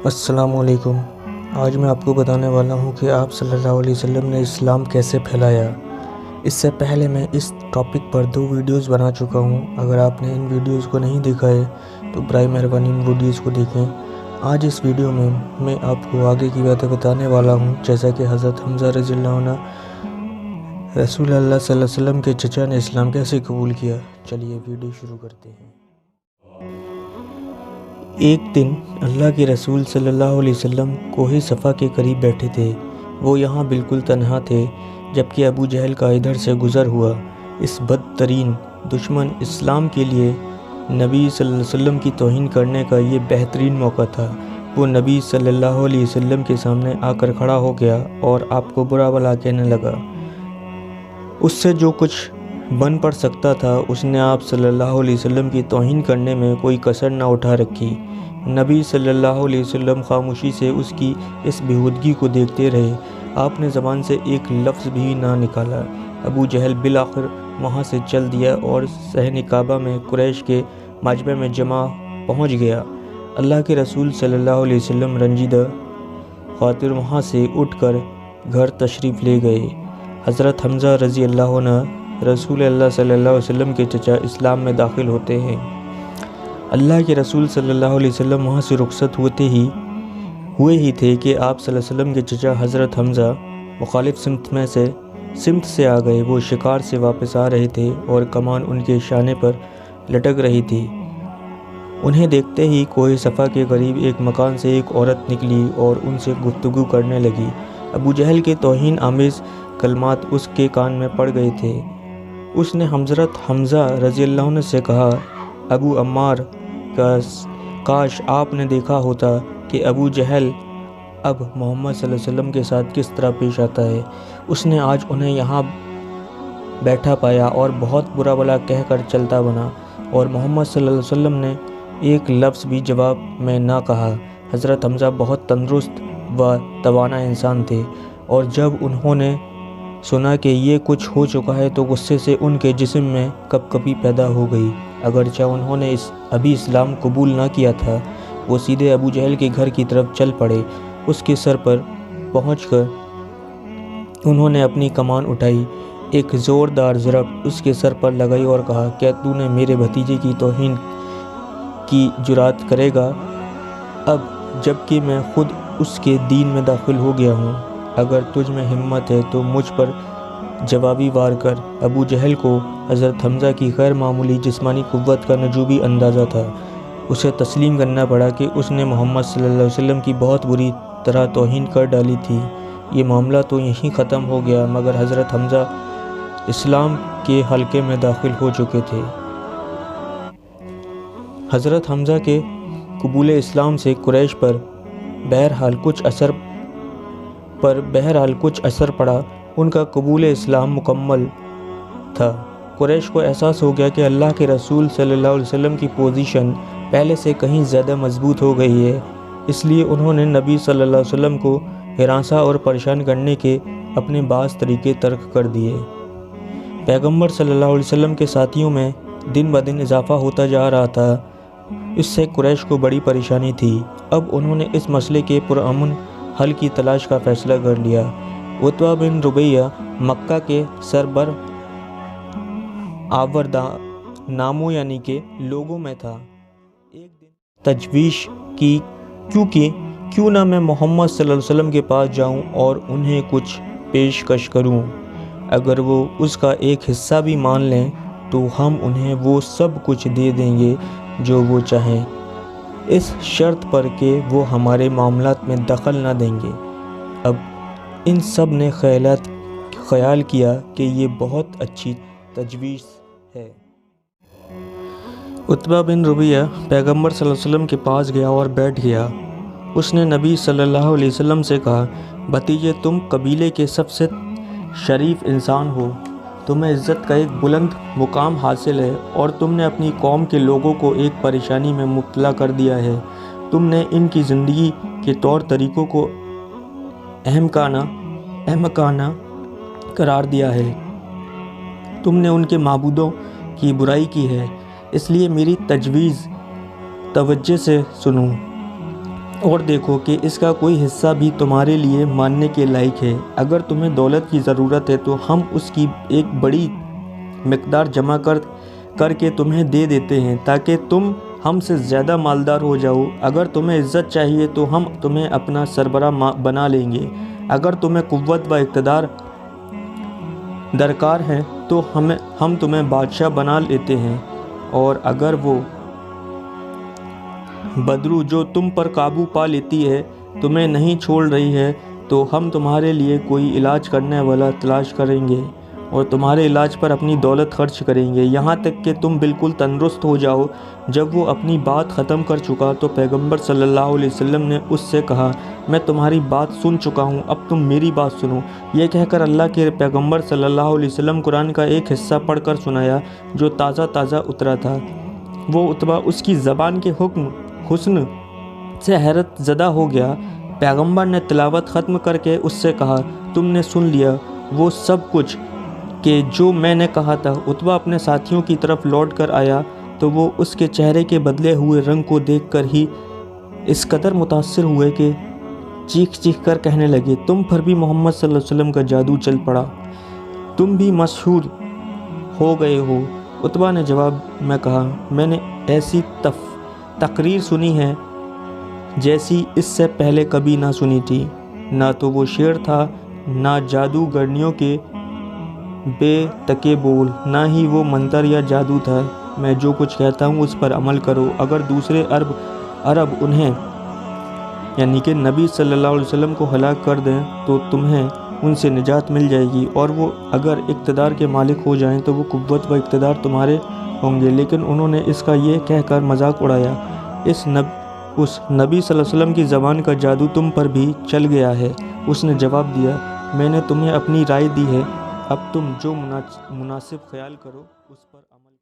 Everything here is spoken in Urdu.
السلام علیکم۔ آج میں آپ کو بتانے والا ہوں کہ آپ صلی اللہ علیہ وسلم نے اسلام کیسے پھیلایا۔ اس سے پہلے میں اس ٹاپک پر 2 ویڈیوز بنا چکا ہوں۔ اگر آپ نے ان ویڈیوز کو نہیں دیکھا ہے تو برائے مہربانی ان ویڈیوز کو دیکھیں۔ آج اس ویڈیو میں آپ کو آگے کی باتیں بتانے والا ہوں، جیسا کہ حضرت حمزہ رضی اللہ عنہ رسول اللہ صلی اللہ علیہ وسلم کے چچا نے اسلام کیسے قبول کیا۔ چلیے ویڈیو شروع کرتے ہیں۔ ایک دن اللہ کے رسول صلی اللہ علیہ وسلم کوہ صفا کے قریب بیٹھے تھے۔ وہ یہاں بالکل تنہا تھے جبکہ ابو جہل کا ادھر سے گزر ہوا۔ اس بدترین دشمن اسلام کے لیے نبی صلی اللہ علیہ وسلم کی توہین کرنے کا یہ بہترین موقع تھا۔ وہ نبی صلی اللہ علیہ وسلم کے سامنے آ کر کھڑا ہو گیا اور آپ کو برا بھلا کہنے لگا۔ اس سے جو کچھ بن پڑ سکتا تھا اس نے آپ صلی اللہ علیہ وسلم کی توہین کرنے میں کوئی کسر نہ اٹھا رکھی۔ نبی صلی اللہ علیہ وسلم خاموشی سے اس کی اس بےہودگی کو دیکھتے رہے۔ آپ نے زبان سے ایک لفظ بھی نہ نکالا۔ ابو جہل بالآخر وہاں سے چل دیا اور صحن کعبہ میں قریش کے مجمع میں جمع پہنچ گیا۔ اللہ کے رسول صلی اللہ علیہ وسلم رنجیدہ خاطر وہاں سے اٹھ کر گھر تشریف لے گئے۔ حضرت حمزہ رضی اللہ عنہ رسول اللہ صلی اللہ علیہ وسلم کے چچا اسلام میں داخل ہوتے ہیں۔ اللہ کے رسول صلی اللہ علیہ وسلم وہاں سے رخصت ہوئے ہی تھے کہ آپ صلی اللہ علیہ وسلم کے چچا حضرت حمزہ مخالف سمت سے آ گئے۔ وہ شکار سے واپس آ رہے تھے اور کمان ان کے شانے پر لٹک رہی تھی۔ انہیں دیکھتے ہی کوہ صفا کے قریب ایک مکان سے ایک عورت نکلی اور ان سے گفتگو کرنے لگی۔ ابو جہل کے توہین آمیز کلمات اس کے کان میں پڑ گئے تھے۔ اس نے حضرت حمزہ رضی اللہ عنہ سے کہا، ابو عمار، کاش آپ نے دیکھا ہوتا کہ ابو جہل اب محمد صلی اللہ علیہ وسلم کے ساتھ کس طرح پیش آتا ہے۔ اس نے آج انہیں یہاں بیٹھا پایا اور بہت برا بھلا کہہ کر چلتا بنا، اور محمد صلی اللہ علیہ وسلم نے ایک لفظ بھی جواب میں نہ کہا۔ حضرت حمزہ بہت تندرست و توانا انسان تھے، اور جب انہوں نے سنا کہ یہ کچھ ہو چکا ہے تو غصے سے ان کے جسم میں کپکپی پیدا ہو گئی۔ اگرچہ انہوں نے ابھی اسلام قبول نہ کیا تھا، وہ سیدھے ابو جہل کے گھر کی طرف چل پڑے۔ اس کے سر پر پہنچ کر انہوں نے اپنی کمان اٹھائی، ایک زوردار ضرب اس کے سر پر لگائی اور کہا، کیا تو نے میرے بھتیجے کی توہین کی جرات کرے گا، اب جب کہ میں خود اس کے دین میں داخل ہو گیا ہوں؟ اگر تجھ میں ہمت ہے تو مجھ پر جوابی وار کر۔ ابو جہل کو حضرت حمزہ کی غیر معمولی جسمانی قوت کا نجومی اندازہ تھا۔ اسے تسلیم کرنا پڑا کہ اس نے محمد صلی اللہ علیہ وسلم کی بہت بری طرح توہین کر ڈالی تھی۔ یہ معاملہ تو یہیں ختم ہو گیا، مگر حضرت حمزہ اسلام کے حلقے میں داخل ہو چکے تھے۔ حضرت حمزہ کے قبول اسلام سے قریش پر بہرحال کچھ اثر پڑا۔ ان کا قبول اسلام مکمل تھا۔ قریش کو احساس ہو گیا کہ اللہ کے رسول صلی اللہ علیہ وسلم کی پوزیشن پہلے سے کہیں زیادہ مضبوط ہو گئی ہے، اس لیے انہوں نے نبی صلی اللہ علیہ وسلم کو ہراساں اور پریشان کرنے کے اپنے بعض طریقے ترک کر دیے۔ پیغمبر صلی اللہ علیہ وسلم کے ساتھیوں میں دن بدن اضافہ ہوتا جا رہا تھا، اس سے قریش کو بڑی پریشانی تھی۔ اب انہوں نے اس مسئلے کے پرامن حل کی تلاش کا فیصلہ کر لیا۔ عتبہ بن ربیعہ مکہ کے سربر ناموں یعنی کہ لوگوں میں تھا۔ ایک دن تجویز کی کیوں نہ میں محمد صلی اللہ علیہ وسلم کے پاس جاؤں اور انہیں کچھ پیشکش کروں، اگر وہ اس کا ایک حصہ بھی مان لیں تو ہم انہیں وہ سب کچھ دے دیں گے جو وہ چاہیں، اس شرط پر کہ وہ ہمارے معاملات میں دخل نہ دیں گے۔ اب ان سب نے خیال کیا کہ یہ بہت اچھی تجویز ہے۔ عتبہ بن ربیعہ پیغمبر صلی اللہ علیہ وسلم کے پاس گیا اور بیٹھ گیا۔ اس نے نبی صلی اللہ علیہ وسلم سے کہا، بھتیجے، تم قبیلے کے سب سے شریف انسان ہو، تمہیں عزت کا ایک بلند مقام حاصل ہے، اور تم نے اپنی قوم کے لوگوں کو ایک پریشانی میں مبتلا کر دیا ہے۔ تم نے ان کی زندگی کے طور طریقوں کو احمقانہ قرار دیا ہے، تم نے ان کے معبودوں کی برائی کی ہے، اس لیے میری تجویز توجہ سے سنو۔ اور دیکھو کہ اس کا کوئی حصہ بھی تمہارے لیے ماننے کے لائق ہے۔ اگر تمہیں دولت کی ضرورت ہے تو ہم اس کی ایک بڑی مقدار جمع کر کے تمہیں دے دیتے ہیں تاکہ تم ہم سے زیادہ مالدار ہو جاؤ۔ اگر تمہیں عزت چاہیے تو ہم تمہیں اپنا سربراہ بنا لیں گے۔ اگر تمہیں قوت و اقتدار درکار ہے تو ہم تمہیں بادشاہ بنا لیتے ہیں، اور اگر وہ بدرو جو تم پر قابو پا لیتی ہے تمہیں نہیں چھوڑ رہی ہے تو ہم تمہارے لیے کوئی علاج کرنے والا تلاش کریں گے اور تمہارے علاج پر اپنی دولت خرچ کریں گے یہاں تک کہ تم بالکل تندرست ہو جاؤ۔ جب وہ اپنی بات ختم کر چکا تو پیغمبر صلی اللہ علیہ وسلم نے اس سے کہا، میں تمہاری بات سن چکا ہوں، اب تم میری بات سنو۔ یہ کہہ کر اللہ کے پیغمبر صلی اللہ علیہ وسلم قرآن کا ایک حصہ پڑھ کر سنایا جو تازہ تازہ اترا تھا۔ وہ عتبہ اس کی زبان کے حسن سے حیرت زدہ ہو گیا۔ پیغمبر نے تلاوت ختم کر کے اس سے کہا، تم نے سن لیا وہ سب کچھ کہ جو میں نے کہا تھا؟ عتبہ اپنے ساتھیوں کی طرف لوٹ کر آیا تو وہ اس کے چہرے کے بدلے ہوئے رنگ کو دیکھ کر ہی اس قدر متاثر ہوئے کہ چیخ چیخ کر کہنے لگے، تم پر بھی محمد صلی اللہ علیہ وسلم کا جادو چل پڑا، تم بھی مشہور ہو گئے ہو۔ عتبہ نے جواب میں کہا، میں نے ایسی تقریر سنی ہے جیسی اس سے پہلے کبھی نہ سنی تھی۔ نہ تو وہ شعر تھا، نہ جادوگرنیوں کے بے تکے بول، نہ ہی وہ منتر یا جادو تھا۔ میں جو کچھ کہتا ہوں اس پر عمل کرو۔ اگر دوسرے عرب انہیں یعنی کہ نبی صلی اللہ علیہ وسلم کو ہلاک کر دیں تو تمہیں ان سے نجات مل جائے گی، اور وہ اگر اقتدار کے مالک ہو جائیں تو وہ قوت و اقتدار تمہارے ہوں گے۔ لیکن انہوں نے اس کا یہ کہہ کر مذاق اڑایا، اس نبی صلی اللہ علیہ وسلم کی زبان کا جادو تم پر بھی چل گیا ہے۔ اس نے جواب دیا، میں نے تمہیں اپنی رائے دی ہے، اب تم جو مناسب خیال کرو اس پر عمل